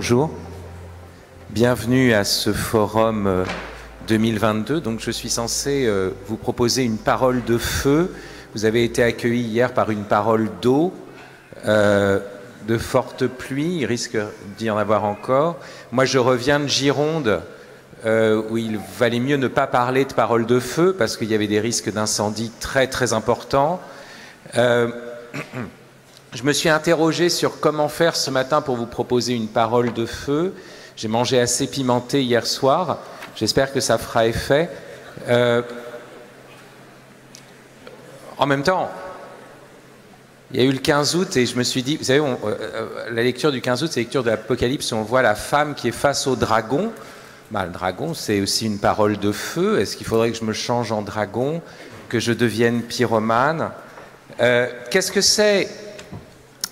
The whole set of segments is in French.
bonjour. Bienvenue à ce forum 2022. Donc je suis censé vous proposer une parole de feu. Vous avez été accueillis hier par une parole d'eau, de fortes pluies, il risque d'y en avoir encore. Moi je reviens de Gironde, où il valait mieux ne pas parler de parole de feu parce qu'il y avait des risques d'incendie très très importants. Je me suis interrogé sur comment faire ce matin pour vous proposer une parole de feu. J'ai mangé assez pimenté hier soir. J'espère que ça fera effet. En même temps, il y a eu le 15 août et je me suis dit, vous savez, la lecture du 15 août, c'est la lecture de l'Apocalypse où on voit la femme qui est face au dragon. Bah, le dragon, c'est aussi une parole de feu. Est-ce qu'il faudrait que je me change en dragon, que je devienne pyromane? Qu'est-ce que c'est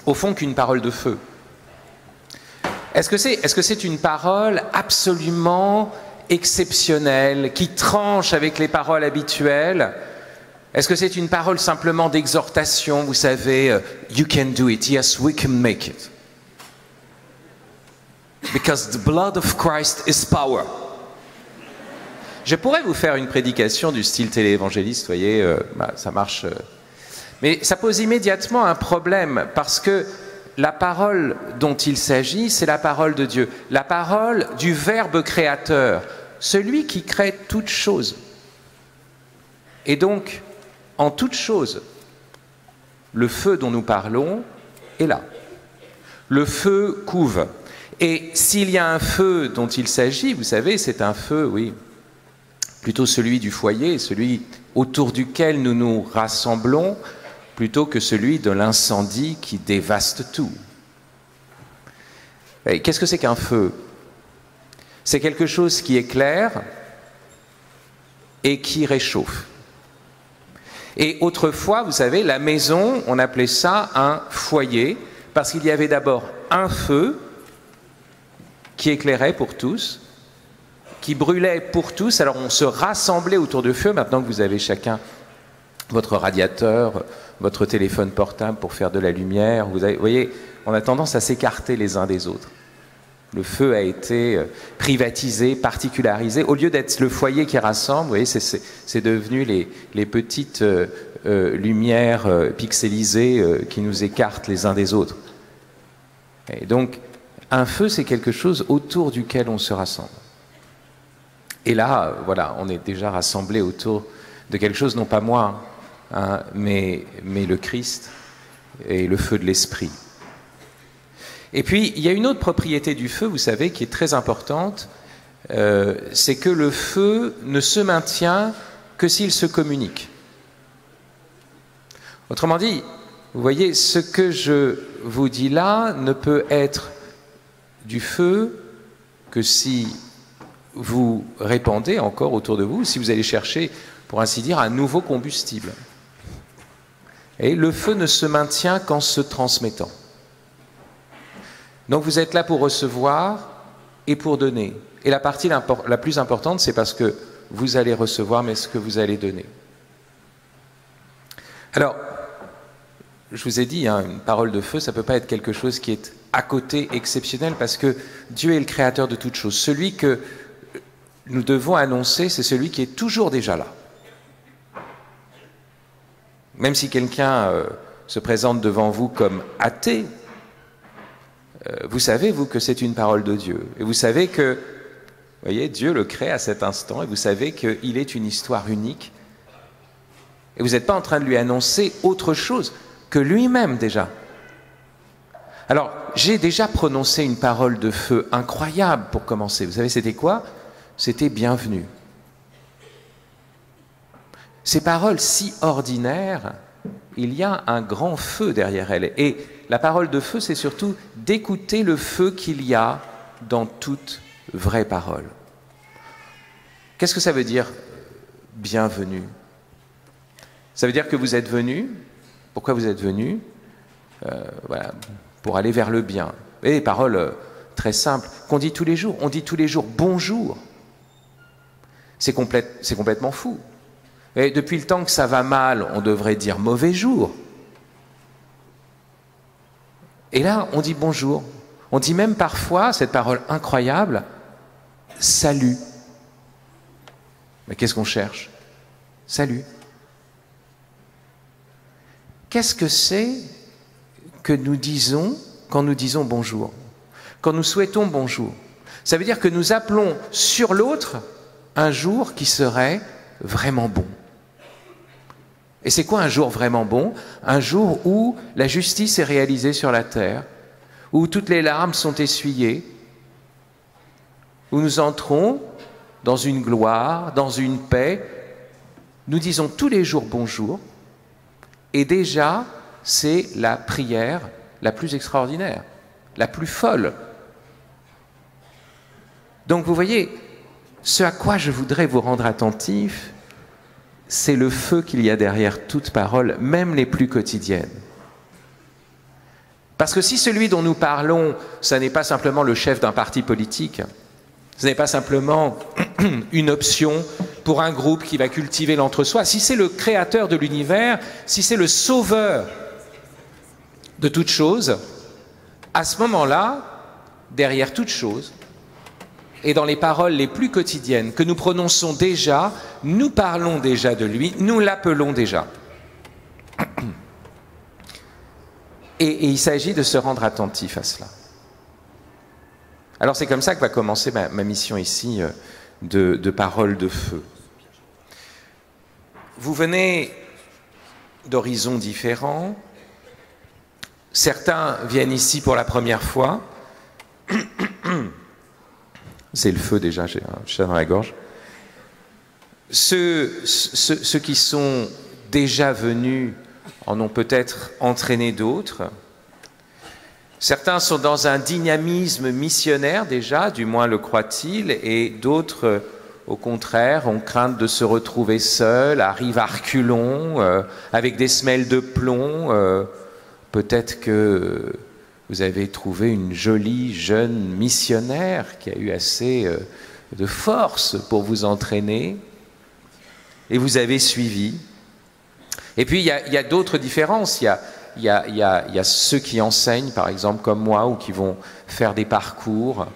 au fond qu'une parole de feu? Est-ce que c'est une parole absolument exceptionnelle, qui tranche avec les paroles habituelles? Est-ce que c'est une parole simplement d'exhortation, vous savez, you can do it, yes, we can make it. Because the blood of Christ is power. Je pourrais vous faire une prédication du style téléévangéliste, vous voyez, ça marche. Mais ça pose immédiatement un problème, parce que la parole dont il s'agit, c'est la parole de Dieu, la parole du Verbe créateur, celui qui crée toutes choses. Et donc, en toute chose, le feu dont nous parlons est là. Le feu couve. Et s'il y a un feu dont il s'agit, vous savez, c'est un feu, oui, plutôt celui du foyer, celui autour duquel nous nous rassemblons, plutôt que celui de l'incendie qui dévaste tout. Qu'est-ce que c'est qu'un feu? C'est quelque chose qui éclaire et qui réchauffe. Et autrefois, vous savez, la maison, on appelait ça un foyer, parce qu'il y avait d'abord un feu qui éclairait pour tous, qui brûlait pour tous. Alors on se rassemblait autour du feu. Maintenant que vous avez chacun votre radiateur, votre téléphone portable pour faire de la lumière, vous voyez, on a tendance à s'écarter les uns des autres. Le feu a été privatisé, particularisé. Au lieu d'être le foyer qui rassemble, vous voyez, c'est devenu les petites lumières pixelisées qui nous écartent les uns des autres. Et donc, un feu, c'est quelque chose autour duquel on se rassemble. Et là, voilà, on est déjà rassemblés autour de quelque chose, non pas moi, hein, mais le Christ et le feu de l'Esprit. Et puis, il y a une autre propriété du feu, vous savez, qui est très importante, c'est que le feu ne se maintient que s'il se communique. Autrement dit, vous voyez, ce que je vous dis là ne peut être du feu que si vous répandez encore autour de vous, si vous allez chercher, pour ainsi dire, un nouveau combustible. Et le feu ne se maintient qu'en se transmettant. Donc vous êtes là pour recevoir et pour donner. Et la partie la plus importante, c'est parce que vous allez recevoir, mais ce que vous allez donner. Alors, je vous ai dit, hein, une parole de feu, ça ne peut pas être quelque chose qui est à côté exceptionnel, parce que Dieu est le créateur de toutes choses. Celui que nous devons annoncer, c'est celui qui est toujours déjà là. Même si quelqu'un se présente devant vous comme athée, vous savez, vous, que c'est une parole de Dieu. Et vous savez que, vous voyez, Dieu le crée à cet instant, et vous savez qu'il est une histoire unique. Et vous n'êtes pas en train de lui annoncer autre chose que lui-même déjà. Alors, j'ai déjà prononcé une parole de feu incroyable pour commencer. Vous savez, c'était quoi? C'était bienvenue. Ces paroles si ordinaires, il y a un grand feu derrière elles. Et la parole de feu, c'est surtout d'écouter le feu qu'il y a dans toute vraie parole. Qu'est-ce que ça veut dire, bienvenue? Ça veut dire que vous êtes venu. Pourquoi vous êtes venu? Voilà, pour aller vers le bien. Et des paroles très simples qu'on dit tous les jours. On dit tous les jours bonjour. C'est complètement fou. Et depuis le temps que ça va mal, on devrait dire mauvais jour. Et là, on dit bonjour. On dit même parfois, cette parole incroyable, salut. Mais qu'est-ce qu'on cherche? Salut. Qu'est-ce que c'est que nous disons quand nous disons bonjour? Quand nous souhaitons bonjour? Ça veut dire que nous appelons sur l'autre un jour qui serait vraiment bon. Et c'est quoi un jour vraiment bon? Un jour où la justice est réalisée sur la terre, où toutes les larmes sont essuyées, où nous entrons dans une gloire, dans une paix. Nous disons tous les jours bonjour, et déjà, c'est la prière la plus extraordinaire, la plus folle. Donc vous voyez, ce à quoi je voudrais vous rendre attentif, c'est le feu qu'il y a derrière toute parole, même les plus quotidiennes. Parce que si celui dont nous parlons, ça n'est pas simplement le chef d'un parti politique, ce n'est pas simplement une option pour un groupe qui va cultiver l'entre-soi, si c'est le créateur de l'univers, si c'est le sauveur de toute chose, à ce moment-là, derrière toute chose, et dans les paroles les plus quotidiennes que nous prononçons déjà, nous parlons déjà de lui, nous l'appelons déjà. Et il s'agit de se rendre attentif à cela. Alors c'est comme ça que va commencer ma mission ici de parole de feu. Vous venez d'horizons différents. Certains viennent ici pour la première fois. C'est le feu déjà, j'ai un chat dans la gorge. Ceux qui sont déjà venus en ont peut-être entraîné d'autres. Certains sont dans un dynamisme missionnaire déjà, du moins le croient-ils, et d'autres, au contraire, ont crainte de se retrouver seuls, arrivent à reculons, avec des semelles de plomb. Peut-être que vous avez trouvé une jolie jeune missionnaire qui a eu assez de force pour vous entraîner, et vous avez suivi. Et puis il y a d'autres différences. Il y a ceux qui enseignent, par exemple, comme moi, ou qui vont faire des parcours.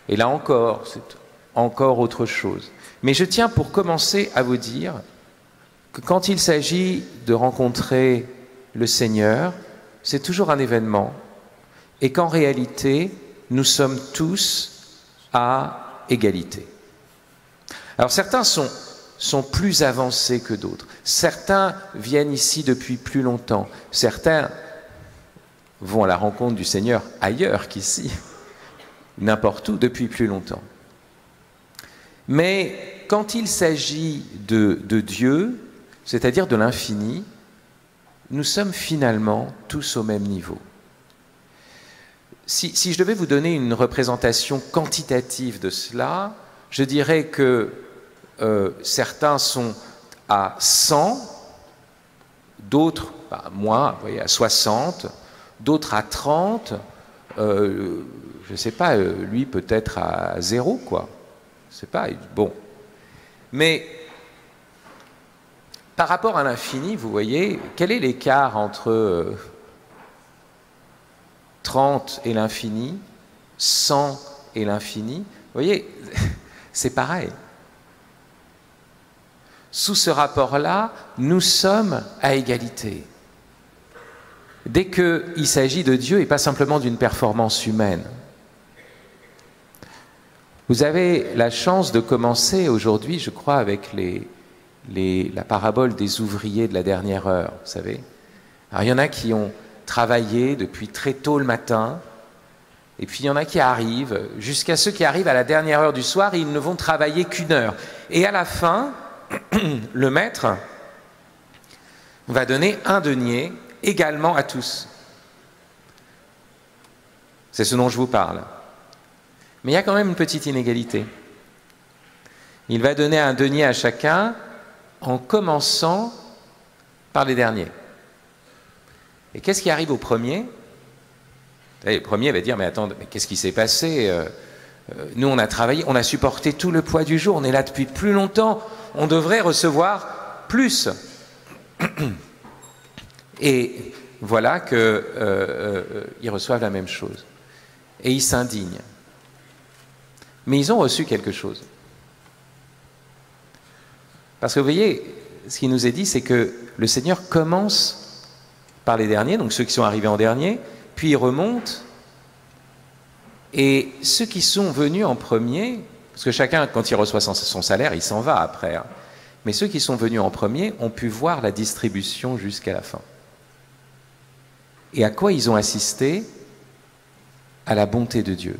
Et là encore, c'est encore autre chose. Mais je tiens pour commencer à vous dire que quand il s'agit de rencontrer le Seigneur, c'est toujours un événement. Et qu'en réalité, nous sommes tous à égalité. Alors certains sont plus avancés que d'autres. Certains viennent ici depuis plus longtemps. Certains vont à la rencontre du Seigneur ailleurs qu'ici, n'importe où, depuis plus longtemps. Mais quand il s'agit de Dieu, c'est-à-dire de l'infini, nous sommes finalement tous au même niveau. Si je devais vous donner une représentation quantitative de cela, je dirais que certains sont à 100, d'autres moins, vous voyez, à 60, d'autres à 30, je ne sais pas, lui peut-être à 0, quoi. Je ne sais pas, bon. Mais par rapport à l'infini, vous voyez, quel est l'écart entre 30 et l'infini, 100 et l'infini? Vous voyez, c'est pareil. Sous ce rapport-là, nous sommes à égalité. Dès qu'il s'agit de Dieu et pas simplement d'une performance humaine. Vous avez la chance de commencer aujourd'hui, je crois, avec la parabole des ouvriers de la dernière heure, vous savez. Alors il y en a qui ont travaillé depuis très tôt le matin, et puis il y en a qui arrivent, jusqu'à ceux qui arrivent à la dernière heure du soir, et ils ne vont travailler qu'1 heure. Et à la fin, le maître va donner 1 denier également à tous. C'est ce dont je vous parle. Mais il y a quand même une petite inégalité. Il va donner 1 denier à chacun en commençant par les derniers. Et qu'est-ce qui arrive au premier? Le premier va dire, mais attends, mais qu'est-ce qui s'est passé? Nous, on a travaillé, on a supporté tout le poids du jour, on est là depuis plus longtemps, on devrait recevoir plus. Et voilà qu'ils reçoivent la même chose. et ils s'indignent. Mais ils ont reçu quelque chose. Parce que vous voyez, ce qui nous est dit, c'est que le Seigneur commence par les derniers, donc ceux qui sont arrivés en dernier, puis il remonte, et ceux qui sont venus en premier, parce que chacun, quand il reçoit son salaire, il s'en va après, hein, mais ceux qui sont venus en premier ont pu voir la distribution jusqu'à la fin. Et à quoi ils ont assisté? À la bonté de Dieu,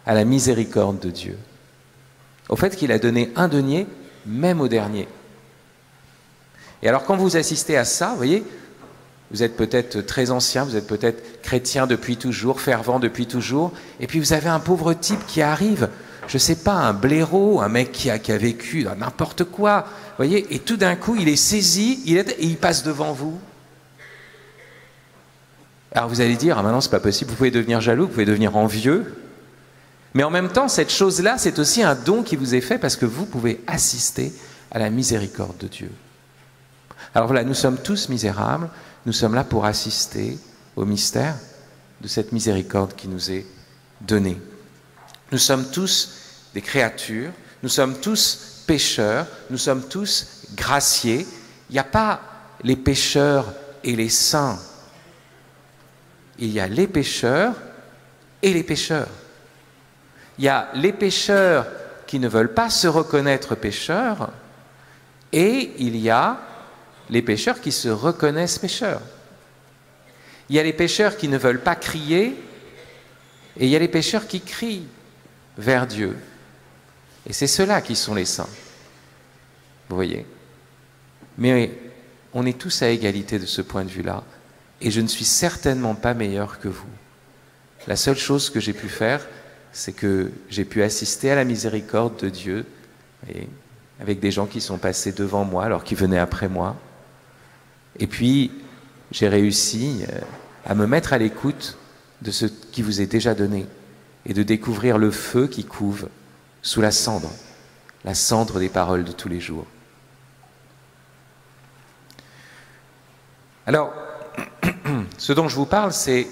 à la miséricorde de Dieu, au fait qu'il a donné un denier même au dernier. Et alors quand vous assistez à ça, vous voyez, vous êtes peut-être très ancien, vous êtes peut-être chrétien depuis toujours, fervent depuis toujours, et puis vous avez un pauvre type qui arrive, je ne sais pas, un blaireau, un mec qui a vécu n'importe quoi, vous voyez, et tout d'un coup il est saisi, et il passe devant vous. Alors vous allez dire, ah maintenant c'est pas possible, vous pouvez devenir jaloux, vous pouvez devenir envieux, mais en même temps cette chose-là c'est aussi un don qui vous est fait parce que vous pouvez assister à la miséricorde de Dieu. Alors voilà, nous sommes tous misérables, nous sommes là pour assister au mystère de cette miséricorde qui nous est donnée. Nous sommes tous des créatures, nous sommes tous pécheurs, nous sommes tous graciés. Il n'y a pas les pécheurs et les saints. Il y a les pécheurs et les pécheurs. Il y a les pécheurs qui ne veulent pas se reconnaître pécheurs et il y a les pécheurs qui se reconnaissent pécheurs. Il y a les pécheurs qui ne veulent pas crier et il y a les pécheurs qui crient vers Dieu. Et c'est ceux-là qui sont les saints. Vous voyez? Mais on est tous à égalité de ce point de vue-là. Et je ne suis certainement pas meilleur que vous. La seule chose que j'ai pu faire, c'est que j'ai pu assister à la miséricorde de Dieu, et avec des gens qui sont passés devant moi, alors qu'ils venaient après moi. Et puis, j'ai réussi à me mettre à l'écoute de ce qui vous est déjà donné, et de découvrir le feu qui couve sous la cendre des paroles de tous les jours. Alors, ce dont je vous parle, c'est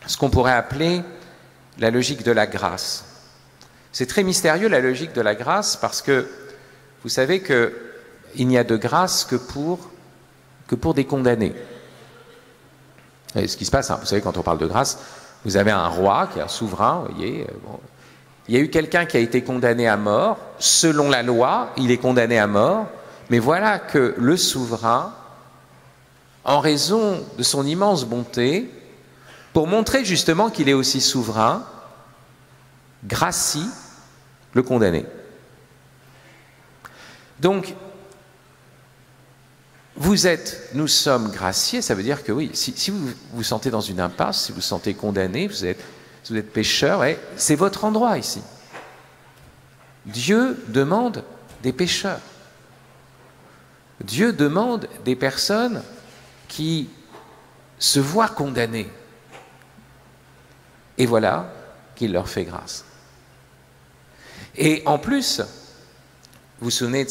ce qu'on pourrait appeler la logique de la grâce. C'est très mystérieux, la logique de la grâce, parce que vous savez qu'il n'y a de grâce que pour des condamnés. Et ce qui se passe, hein, vous savez, quand on parle de grâce, vous avez un roi qui est un souverain, vous voyez. Bon. Il y a eu quelqu'un qui a été condamné à mort. Selon la loi, il est condamné à mort. Mais voilà que le souverain, en raison de son immense bonté, pour montrer justement qu'il est aussi souverain, gracie le condamné. Donc, nous sommes graciés, ça veut dire que oui, si vous vous sentez dans une impasse, si vous vous sentez condamné, si vous êtes pécheur, ouais, c'est votre endroit ici. Dieu demande des pécheurs. Dieu demande des personnes qui se voient condamnées. Et voilà qu'il leur fait grâce. Et en plus, vous vous souvenez de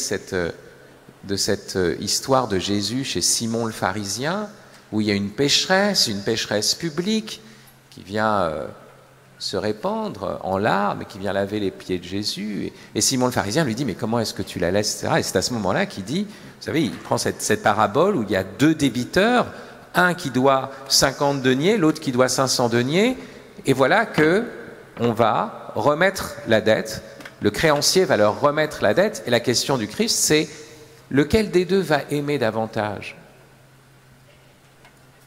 cette histoire de Jésus chez Simon le pharisien, où il y a une pécheresse publique, qui vient se répandre en larmes, qui vient laver les pieds de Jésus. Et Simon le pharisien lui dit, mais comment est-ce que tu la laisses, etc. Et c'est à ce moment-là qu'il dit, vous savez, il prend cette parabole où il y a deux débiteurs, un qui doit 50 deniers, l'autre qui doit 500 deniers, et voilà que on va remettre la dette, le créancier va leur remettre la dette, et la question du Christ, c'est lequel des deux va aimer davantage?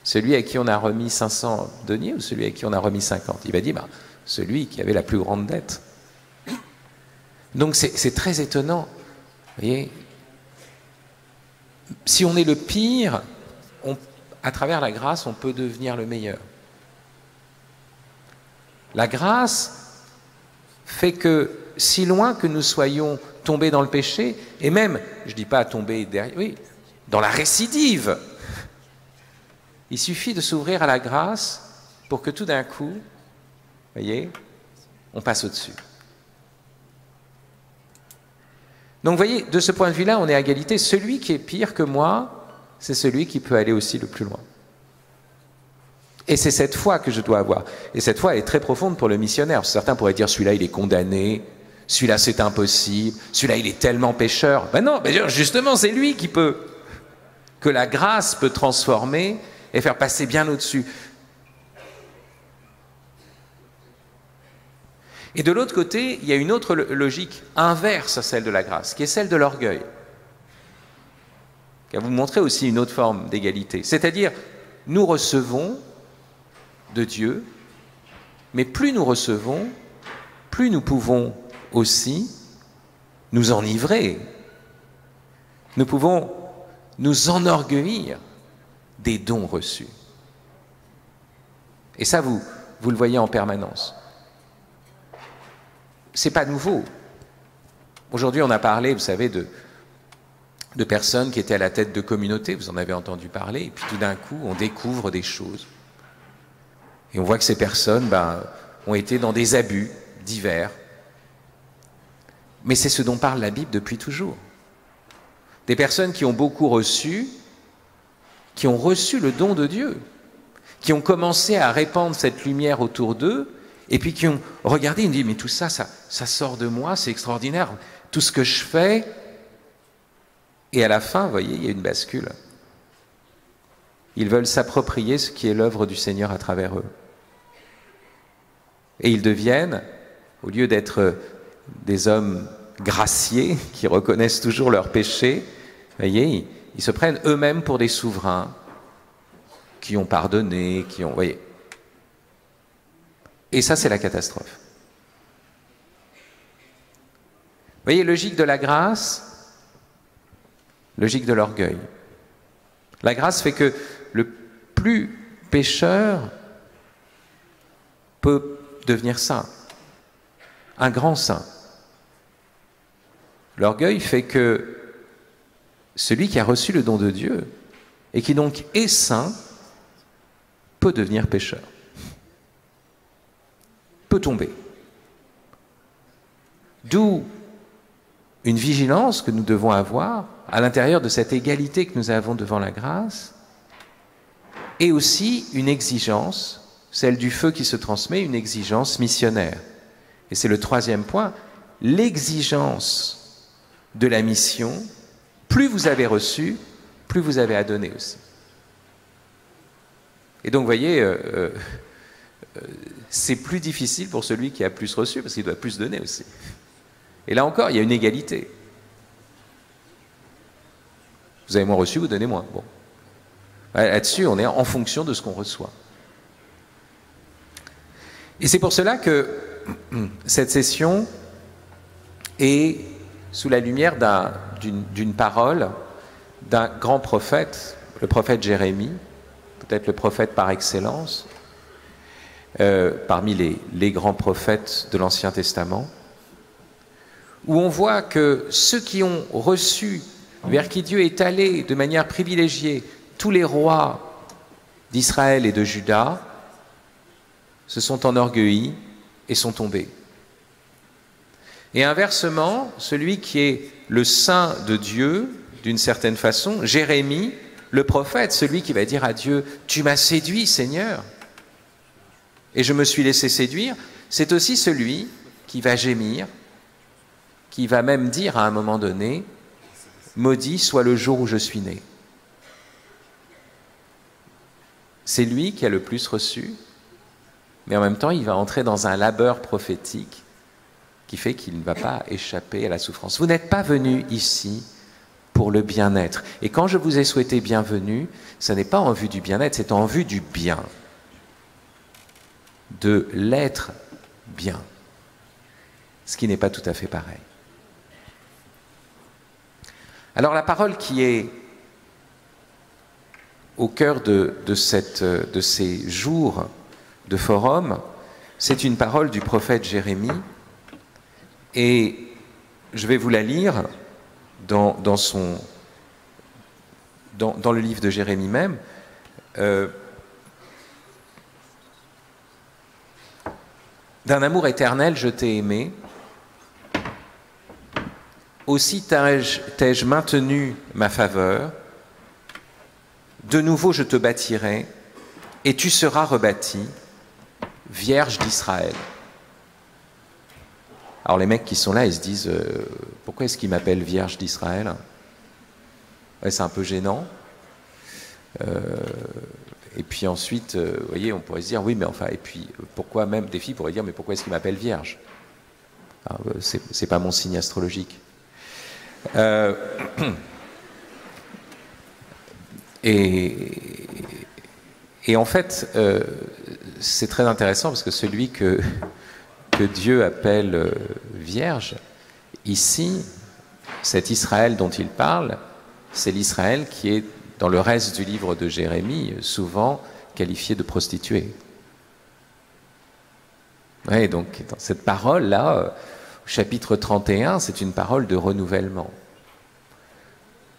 Celui à qui on a remis 500 deniers ou celui à qui on a remis 50? Il va dire, celui qui avait la plus grande dette. Donc c'est très étonnant. Vous voyez, si on est le pire, à travers la grâce, on peut devenir le meilleur. La grâce fait que, si loin que nous soyons tombés dans le péché, et même, je ne dis pas tomber derrière, oui, dans la récidive, il suffit de s'ouvrir à la grâce pour que tout d'un coup, vous voyez, on passe au-dessus. Donc vous voyez, de ce point de vue-là, on est à égalité. Celui qui est pire que moi, c'est celui qui peut aller aussi le plus loin. Et c'est cette foi que je dois avoir. Et cette foi est très profonde pour le missionnaire. Certains pourraient dire, celui-là, il est condamné, celui-là, c'est impossible, celui-là, il est tellement pécheur. Ben non, justement, c'est lui qui peut, que la grâce peut transformer et faire passer bien au-dessus. Et de l'autre côté, il y a une autre logique inverse à celle de la grâce, qui est celle de l'orgueil, qui va vous montrer aussi une autre forme d'égalité. C'est-à-dire, nous recevons de Dieu, mais plus nous recevons, plus nous pouvons aussi nous enivrer. Nous pouvons nous enorgueillir des dons reçus. Et ça, vous le voyez en permanence. C'est pas nouveau. Aujourd'hui, on a parlé, vous savez, de personnes qui étaient à la tête de communautés, vous en avez entendu parler, et puis tout d'un coup, on découvre des choses. Et on voit que ces personnes ont été dans des abus divers. Mais c'est ce dont parle la Bible depuis toujours. Des personnes qui ont beaucoup reçu, qui ont reçu le don de Dieu, qui ont commencé à répandre cette lumière autour d'eux, et puis qui ont regardé, ils me disent, mais tout ça, ça sort de moi, c'est extraordinaire, tout ce que je fais. Et à la fin, vous voyez, il y a une bascule. Ils veulent s'approprier ce qui est l'œuvre du Seigneur à travers eux. Et ils deviennent, au lieu d'être des hommes graciés, qui reconnaissent toujours leurs péchés, vous voyez, ils se prennent eux-mêmes pour des souverains, qui ont pardonné, qui ont... Vous voyez. Et ça, c'est la catastrophe. Vous voyez, logique de la grâce, logique de l'orgueil. La grâce fait que le plus pécheur peut devenir saint, un grand saint. L'orgueil fait que celui qui a reçu le don de Dieu et qui donc est saint peut devenir pécheur, peut tomber. D'où une vigilance que nous devons avoir à l'intérieur de cette égalité que nous avons devant la grâce, et aussi une exigence, celle du feu qui se transmet, une exigence missionnaire. Et c'est le troisième point, l'exigence de la mission. Plus vous avez reçu, plus vous avez à donner aussi. Et donc, vous voyez, c'est plus difficile pour celui qui a plus reçu, parce qu'il doit plus donner aussi. Et là encore, il y a une égalité. Vous avez moins reçu, vous donnez moins. Bon. Là-dessus, on est en fonction de ce qu'on reçoit. Et c'est pour cela que cette session est sous la lumière d'une parole d'un grand prophète, le prophète Jérémie, peut-être le prophète par excellence, parmi les grands prophètes de l'Ancien Testament, où on voit que ceux qui ont reçu, vers qui Dieu est allé de manière privilégiée, tous les rois d'Israël et de Juda, se sont enorgueillis et sont tombés. Et inversement, celui qui est le saint de Dieu, d'une certaine façon, Jérémie, le prophète, celui qui va dire à Dieu, « Tu m'as séduit, Seigneur, et je me suis laissé séduire », c'est aussi celui qui va gémir, qui va même dire à un moment donné, « Maudit soit le jour où je suis né ». C'est lui qui a le plus reçu, mais en même temps, il va entrer dans un labeur prophétique qui fait qu'il ne va pas échapper à la souffrance. Vous n'êtes pas venu ici pour le bien-être. Et quand je vous ai souhaité bienvenue, ce n'est pas en vue du bien-être, c'est en vue du bien. De l'être bien. Ce qui n'est pas tout à fait pareil. Alors la parole qui est au cœur de ces jours de forum, c'est une parole du prophète Jérémie, et je vais vous la lire dans le livre de Jérémie même. D'un amour éternel, je t'ai aimé, aussi t'ai-je maintenu ma faveur, de nouveau je te bâtirai, et tu seras rebâtie, Vierge d'Israël. Alors les mecs qui sont là, ils se disent pourquoi est-ce qu'ils m'appellent Vierge d'Israël? Ouais, c'est un peu gênant. Et puis ensuite, vous voyez, on pourrait se dire oui, mais enfin, et puis pourquoi même des filles pourraient dire mais pourquoi est-ce qu'ils m'appellent Vierge? C'est pas mon signe astrologique. Et en fait, c'est très intéressant parce que celui que Dieu appelle Vierge, ici, cet Israël dont il parle, c'est l'Israël qui est, dans le reste du livre de Jérémie, souvent qualifié de prostituée. Oui, donc dans cette parole-là, au chapitre 31, c'est une parole de renouvellement.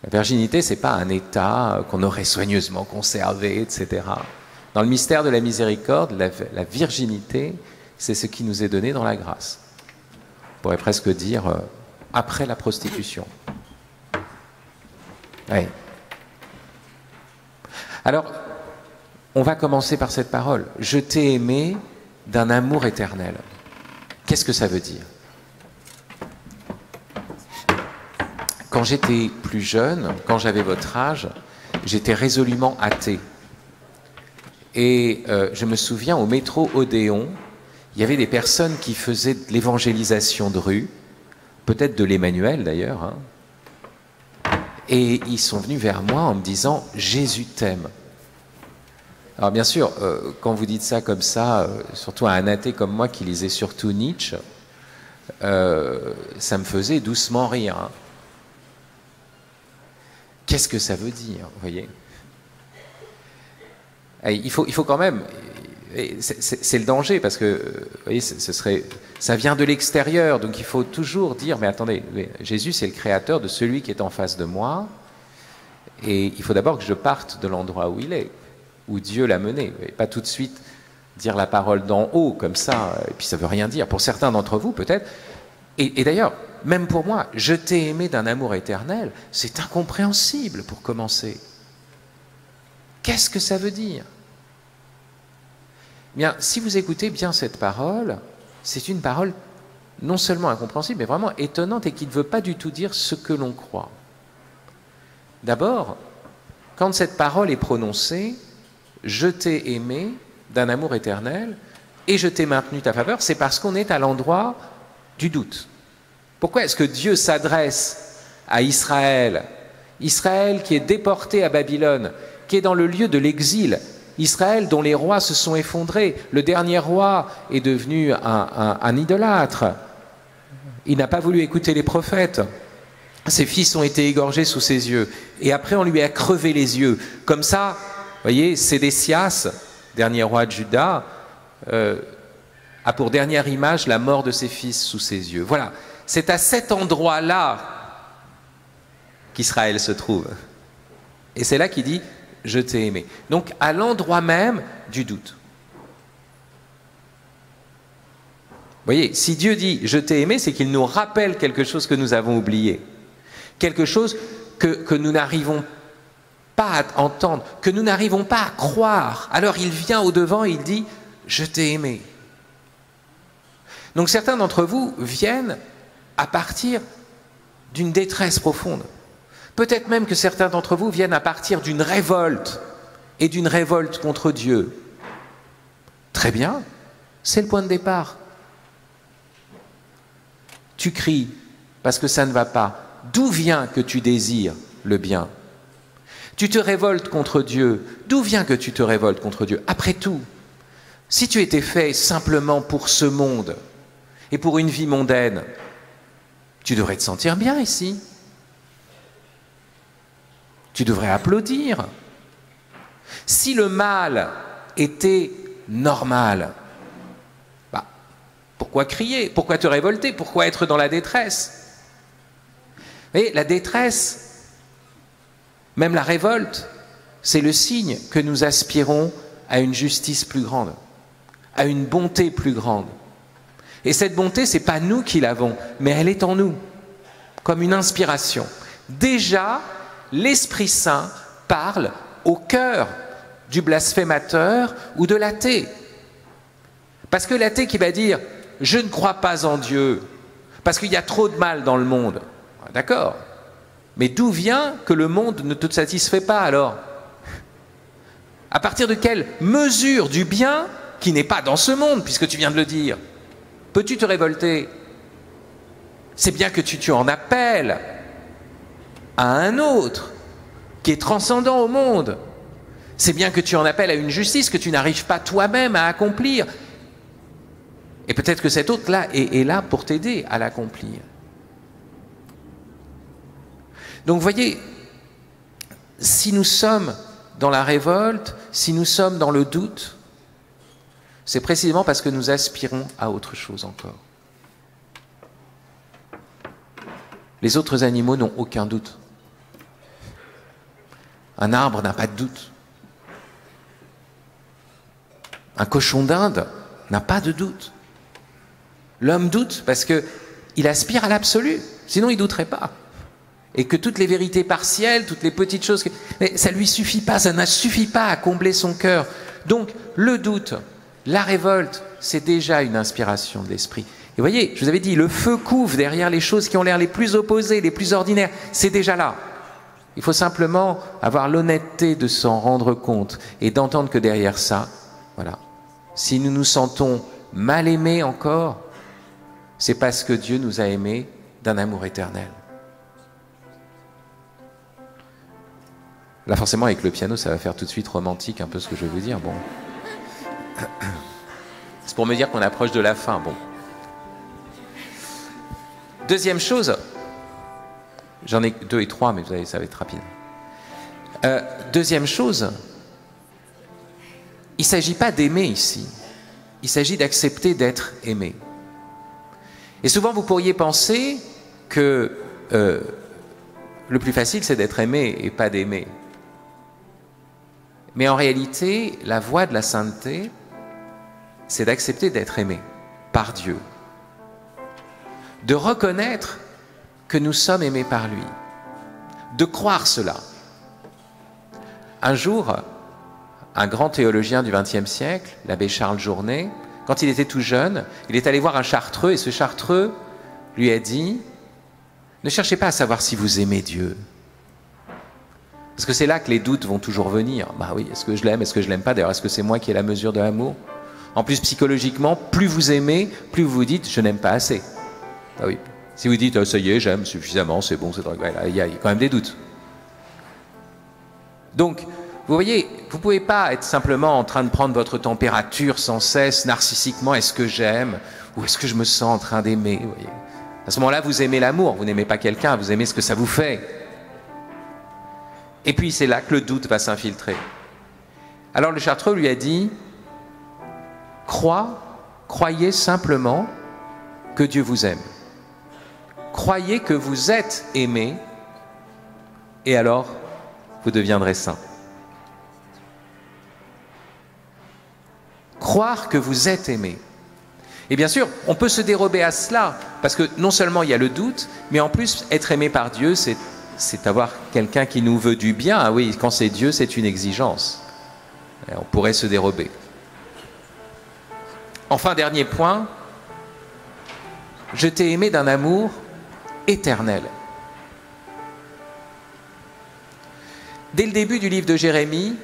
La virginité, ce n'est pas un état qu'on aurait soigneusement conservé, etc. Dans le mystère de la miséricorde, la virginité, c'est ce qui nous est donné dans la grâce. On pourrait presque dire après la prostitution. Oui. Alors, on va commencer par cette parole. Je t'ai aimé d'un amour éternel. Qu'est-ce que ça veut dire? Quand j'étais plus jeune, quand j'avais votre âge, j'étais résolument athée. Et je me souviens, au métro Odéon, il y avait des personnes qui faisaient de l'évangélisation de rue, peut-être de l'Emmanuel d'ailleurs, hein. Et ils sont venus vers moi en me disant « Jésus t'aime ». Alors bien sûr, quand vous dites ça comme ça, surtout à un athée comme moi qui lisait surtout Nietzsche, ça me faisait doucement rire, hein. Qu'est-ce que ça veut dire, vous voyez? Il faut quand même, c'est le danger, parce que vous voyez, ça vient de l'extérieur, donc il faut toujours dire, mais attendez, Jésus c'est le créateur de celui qui est en face de moi, et il faut d'abord que je parte de l'endroit où il est, où Dieu l'a mené, et pas tout de suite dire la parole d'en haut, comme ça, et puis ça veut rien dire. Pour certains d'entre vous, peut-être, et d'ailleurs, même pour moi, je t'ai aimé d'un amour éternel, c'est incompréhensible pour commencer. Qu'est-ce que ça veut dire? Bien, si vous écoutez bien cette parole, c'est une parole non seulement incompréhensible, mais vraiment étonnante et qui ne veut pas du tout dire ce que l'on croit. D'abord, quand cette parole est prononcée, je t'ai aimé d'un amour éternel et je t'ai maintenu ta faveur, c'est parce qu'on est à l'endroit du doute. Pourquoi est-ce que Dieu s'adresse à Israël? Israël qui est déporté à Babylone, qui est dans le lieu de l'exil, Israël dont les rois se sont effondrés. Le dernier roi est devenu un idolâtre. Il n'a pas voulu écouter les prophètes. Ses fils ont été égorgés sous ses yeux. Et après, on lui a crevé les yeux. Comme ça, vous voyez, Sédécias, dernier roi de Juda, a pour dernière image la mort de ses fils sous ses yeux. Voilà, c'est à cet endroit-là qu'Israël se trouve. Et c'est là qu'il dit « Je t'ai aimé ». Donc, à l'endroit même du doute. Vous voyez, si Dieu dit « Je t'ai aimé », c'est qu'il nous rappelle quelque chose que nous avons oublié. Quelque chose que nous n'arrivons pas à entendre, que nous n'arrivons pas à croire. Alors il vient au-devant et il dit « Je t'ai aimé ». Donc certains d'entre vous viennent à partir d'une détresse profonde. Peut-être même que certains d'entre vous viennent à partir d'une révolte, et d'une révolte contre Dieu. Très bien, c'est le point de départ. Tu cries parce que ça ne va pas. D'où vient que tu désires le bien? Tu te révoltes contre Dieu. D'où vient que tu te révoltes contre Dieu? Après tout, si tu étais fait simplement pour ce monde et pour une vie mondaine, tu devrais te sentir bien ici. Tu devrais applaudir. Si le mal était normal, pourquoi crier? Pourquoi te révolter? Pourquoi être dans la détresse? Vous voyez, la détresse, même la révolte, c'est le signe que nous aspirons à une justice plus grande, à une bonté plus grande. Et cette bonté, ce n'est pas nous qui l'avons, mais elle est en nous, comme une inspiration. Déjà, l'Esprit Saint parle au cœur du blasphémateur ou de l'athée. Parce que l'athée qui va dire « je ne crois pas en Dieu » parce qu'il y a trop de mal dans le monde. D'accord. Mais d'où vient que le monde ne te satisfait pas alors? À partir de quelle mesure du bien, qui n'est pas dans ce monde, puisque tu viens de le dire, peux-tu te révolter? C'est bien que tu en appelles à un autre qui est transcendant au monde. C'est bien que tu en appelles à une justice que tu n'arrives pas toi-même à accomplir. Et peut-être que cet autre-là est là pour t'aider à l'accomplir. Donc vous voyez, si nous sommes dans la révolte, si nous sommes dans le doute, c'est précisément parce que nous aspirons à autre chose encore. Les autres animaux n'ont aucun doute. Un arbre n'a pas de doute. Un cochon d'Inde n'a pas de doute. L'homme doute parce qu'il aspire à l'absolu, sinon il ne douterait pas. Et que toutes les vérités partielles, toutes les petites choses, mais ça ne lui suffit pas, ça ne suffit pas à combler son cœur. Donc le doute, la révolte, c'est déjà une inspiration de l'esprit. Et vous voyez, je vous avais dit, le feu couve derrière les choses qui ont l'air les plus opposées, les plus ordinaires, c'est déjà là. Il faut simplement avoir l'honnêteté de s'en rendre compte et d'entendre que derrière ça, voilà, si nous nous sentons mal aimés encore, c'est parce que Dieu nous a aimés d'un amour éternel. Là, forcément, avec le piano, ça va faire tout de suite romantique, un peu ce que je vais vous dire. Bon, c'est pour me dire qu'on approche de la fin. Bon. Deuxième chose, j'en ai 2 et 3, mais vous savez, ça va être rapide. Deuxième chose, il ne s'agit pas d'aimer ici, il s'agit d'accepter d'être aimé. Et souvent, vous pourriez penser que le plus facile, c'est d'être aimé et pas d'aimer. Mais en réalité, la voie de la sainteté, c'est d'accepter d'être aimé par Dieu, de reconnaître que nous sommes aimés par lui, de croire cela. Un jour, un grand théologien du XXe siècle, l'abbé Charles Journet, quand il était tout jeune, il est allé voir un chartreux et ce chartreux lui a dit « Ne cherchez pas à savoir si vous aimez Dieu. » Parce que c'est là que les doutes vont toujours venir. Bah oui, est-ce que je l'aime, est-ce que je l'aime pas? D'ailleurs, est-ce que c'est moi qui ai la mesure de l'amour? En plus, psychologiquement, plus vous aimez, plus vous vous dites « Je n'aime pas assez. » Ah oui. Si vous dites oh, « Ça y est, j'aime suffisamment, c'est bon, c'est ouais, il y a quand même des doutes. » Donc, vous voyez, vous ne pouvez pas être simplement en train de prendre votre température sans cesse, narcissiquement, est-ce que j'aime ou est-ce que je me sens en train d'aimer, vous voyez. À ce moment-là, vous aimez l'amour, vous n'aimez pas quelqu'un, vous aimez ce que ça vous fait. Et puis, c'est là que le doute va s'infiltrer. Alors, le chartreux lui a dit, croyez simplement que Dieu vous aime. Croyez que vous êtes aimé, et alors, vous deviendrez saint. Croire que vous êtes aimé. Et bien sûr, on peut se dérober à cela, parce que non seulement il y a le doute, mais en plus, être aimé par Dieu, c'est avoir quelqu'un qui nous veut du bien. Ah oui, quand c'est Dieu, c'est une exigence. Et on pourrait se dérober. Enfin, dernier point, je t'ai aimé d'un amour éternel. Dès le début du livre de Jérémie,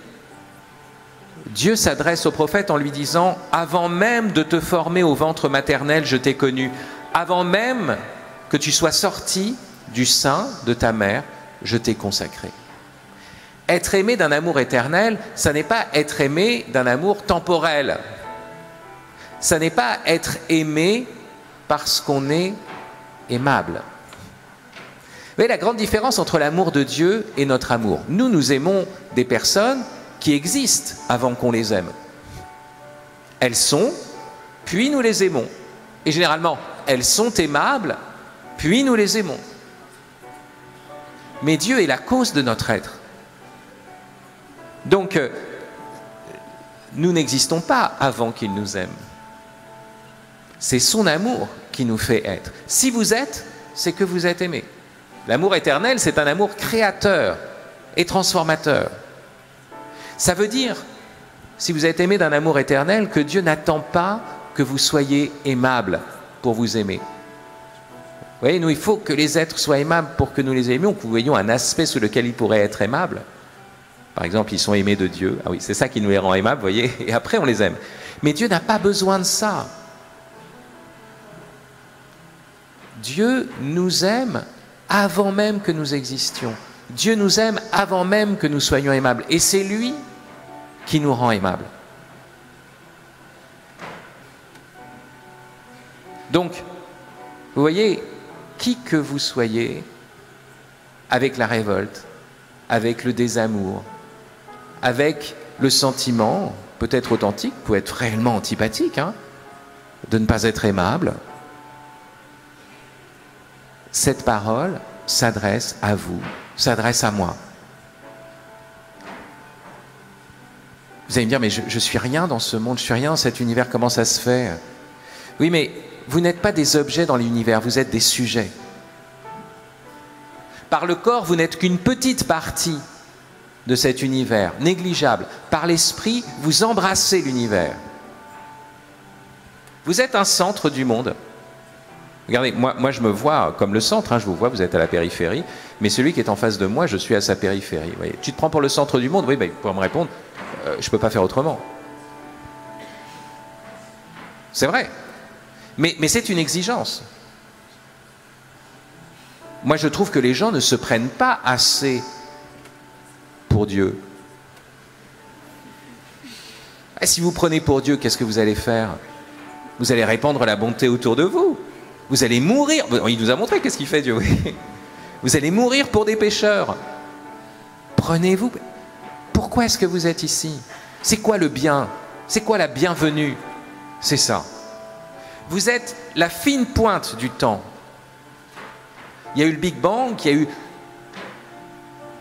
Dieu s'adresse au prophète en lui disant « Avant même de te former au ventre maternel, je t'ai connu. Avant même que tu sois sorti du sein de ta mère, je t'ai consacré. » Être aimé d'un amour éternel, ça n'est pas être aimé d'un amour temporel. Ça n'est pas être aimé parce qu'on est aimable. Vous voyez la grande différence entre l'amour de Dieu et notre amour. Nous, nous aimons des personnes qui existent avant qu'on les aime. Elles sont, puis nous les aimons. Et généralement, elles sont aimables, puis nous les aimons. Mais Dieu est la cause de notre être. Donc, nous n'existons pas avant qu'il nous aime. C'est son amour qui nous fait être. Si vous êtes, c'est que vous êtes aimé. L'amour éternel, c'est un amour créateur et transformateur. Ça veut dire si vous êtes aimé d'un amour éternel, que Dieu n'attend pas que vous soyez aimable pour vous aimer. Vous voyez, nous, il faut que les êtres soient aimables pour que nous les aimions, que nous voyions un aspect sous lequel ils pourraient être aimables. Par exemple, ils sont aimés de Dieu. Ah oui, c'est ça qui nous les rend aimables, vous voyez, et après on les aime. Mais Dieu n'a pas besoin de ça. Dieu nous aime avant même que nous existions. Dieu nous aime avant même que nous soyons aimables. Et c'est lui qui nous rend aimables. Donc, vous voyez, qui que vous soyez, avec la révolte, avec le désamour, avec le sentiment, peut-être authentique, peut être réellement antipathique, hein, de ne pas être aimable, cette parole s'adresse à vous, s'adresse à moi. Vous allez me dire, mais je suis rien dans ce monde, je suis rien dans cet univers, comment ça se fait? Oui, mais vous n'êtes pas des objets dans l'univers, vous êtes des sujets. Par le corps, vous n'êtes qu'une petite partie de cet univers, négligeable. Par l'esprit, vous embrassez l'univers. Vous êtes un centre du monde. Regardez, moi je me vois comme le centre, hein, je vous vois, vous êtes à la périphérie, mais celui qui est en face de moi, je suis à sa périphérie. Vous voyez. Tu te prends pour le centre du monde? Oui, ben, pour me répondre, je ne peux pas faire autrement. C'est vrai. Mais c'est une exigence. Moi, je trouve que les gens ne se prennent pas assez pour Dieu. Et si vous prenez pour Dieu, qu'est-ce que vous allez faire? Vous allez répandre la bonté autour de vous. Vous allez mourir. Il nous a montré qu'est-ce qu'il fait, Dieu. Vous allez mourir pour des pécheurs. Prenez-vous. Pourquoi est-ce que vous êtes ici? C'est quoi le bien? C'est quoi la bienvenue? C'est ça. Vous êtes la fine pointe du temps. Il y a eu le Big Bang, il y a eu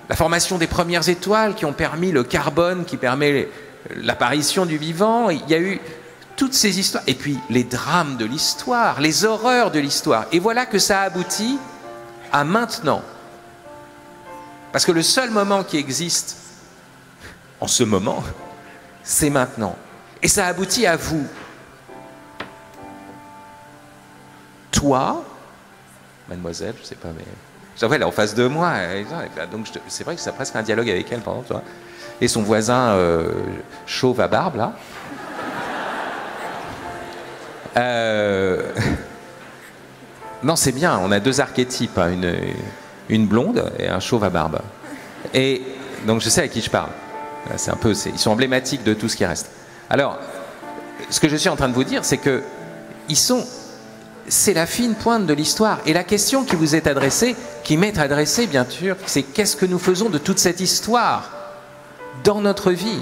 la formation des premières étoiles qui ont permis le carbone, qui permet l'apparition du vivant. Il y a eu toutes ces histoires. Et puis les drames de l'histoire, les horreurs de l'histoire. Et voilà que ça aboutit à maintenant. Parce que le seul moment qui existe en ce moment, c'est maintenant. Et ça aboutit à vous. Toi, mademoiselle, je ne sais pas, mais... Elle est en face de moi, donc c'est vrai que c'est presque un dialogue avec elle pendant, tu vois. Et son voisin chauve à barbe, là. Non, c'est bien, on a deux archétypes, hein, une blonde et un chauve à barbe. Et donc je sais à qui je parle. C'est un peu, ils sont emblématiques de tout ce qui reste. Alors, ce que je suis en train de vous dire, c'est que c'est la fine pointe de l'histoire. Et la question qui vous est adressée, qui m'est adressée bien sûr, c'est qu'est-ce que nous faisons de toute cette histoire dans notre vie?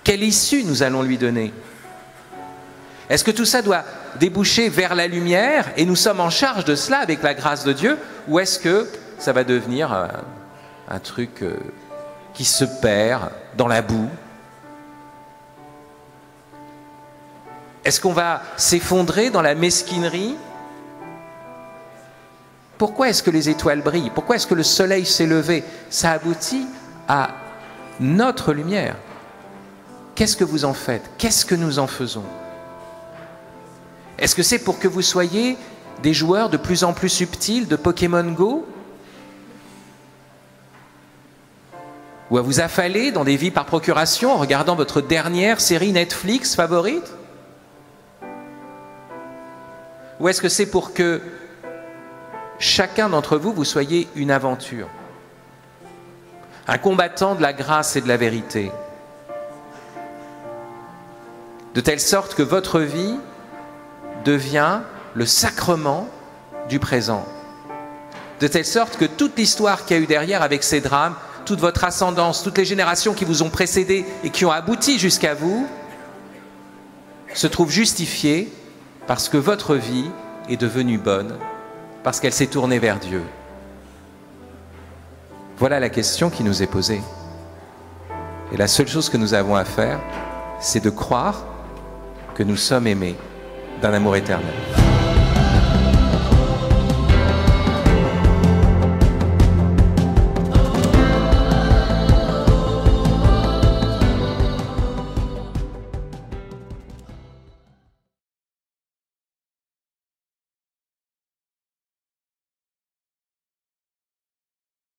Quelle issue nous allons lui donner? Est-ce que tout ça doit déboucher vers la lumière et nous sommes en charge de cela avec la grâce de Dieu? Ou est-ce que ça va devenir un truc qui se perd dans la boue? Est-ce qu'on va s'effondrer dans la mesquinerie? Pourquoi est-ce que les étoiles brillent? Pourquoi est-ce que le soleil s'est levé? Ça aboutit à notre lumière. Qu'est-ce que vous en faites? Qu'est-ce que nous en faisons? Est-ce que c'est pour que vous soyez des joueurs de plus en plus subtils de Pokémon Go? Ou à vous affaler dans des vies par procuration en regardant votre dernière série Netflix favorite? Ou est-ce que c'est pour que chacun d'entre vous, vous soyez une aventure, un combattant de la grâce et de la vérité, de telle sorte que votre vie devient le sacrement du présent, de telle sorte que toute l'histoire qu'il y a eu derrière avec ces drames, toute votre ascendance, toutes les générations qui vous ont précédé et qui ont abouti jusqu'à vous, se trouvent justifiées parce que votre vie est devenue bonne, parce qu'elle s'est tournée vers Dieu. Voilà la question qui nous est posée. Et la seule chose que nous avons à faire, c'est de croire que nous sommes aimés d'un amour éternel.